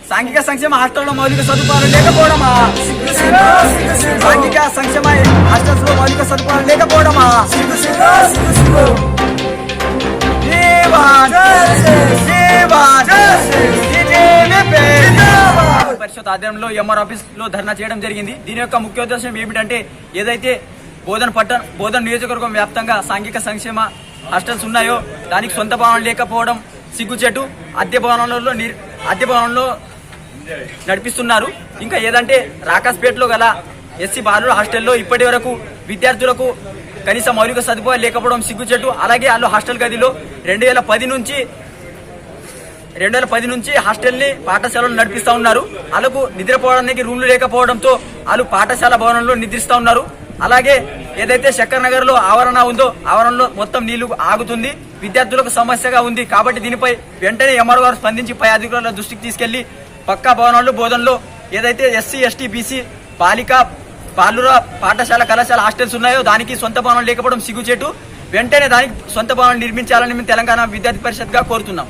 సాంఘిక సంక్షేమ హాస్టల్లో మౌలిక సదుపాయాలు లేకపోవడమా? సాంఘిక సంక్షేమ హాస్టల్స్ లో మౌలిక సదుపాయాలు లేకపోవడమా? పరిషత్ ఆధ్వర్యంలో ఎంఆర్ ఆఫీస్ లో ధర్నా చేయడం జరిగింది. దీని యొక్క ముఖ్య ఉద్దేశం ఏమిటంటే, ఏదైతే బోధన నియోజకవర్గం వ్యాప్తంగా సాంఘిక సంక్షేమ హాస్టల్స్ ఉన్నాయో దానికి సొంత భవనం లేకపోవడం సిగ్గుచేటు. అద్దె భవనంలో నడిపిస్తున్నారు. ఇంకా ఏదంటే రాకాస్పేటలో గల ఎస్సీ బాలుర హాస్టల్లో ఇప్పటి వరకు విద్యార్థులకు కనీస మౌలిక సదుపాయాలు లేకపోవడం సిగ్గుచేటు. అలాగే వాళ్ళు హాస్టల్ గదిలో 2010 నుంచి హాస్టల్ని పాఠశాలలు నడిపిస్తూ ఉన్నారు. వాళ్ళకు నిద్రపోవడానికి రూమ్లు లేకపోవడంతో వాళ్ళు పాఠశాల భవనంలో నిద్రిస్తూ ఉన్నారు. అలాగే ఏదైతే శంకర్ నగర్ లో ఆవరణ ఉందో ఆవరణలో మొత్తం నీళ్లు ఆగుతుంది. విద్యార్థులకు సమస్యగా ఉంది. కాబట్టి దీనిపై వెంటనే ఎంఆర్ఓ గారు స్పందించి పై అధికారుల దృష్టికి తీసుకెళ్లి పక్కా భవనాలు బోధనలో ఏదైతే ఎస్సీ ఎస్టీ బీసీ బాలుర పాఠశాల కళాశాల హాస్టల్స్ ఉన్నాయో దానికి సొంత భవనం లేకపోవడం సిగ్గుచేటు. వెంటనే దానికి సొంత భవనం నిర్మించాలని మేము తెలంగాణ విద్యార్థి పరిషత్ గా కోరుతున్నాం.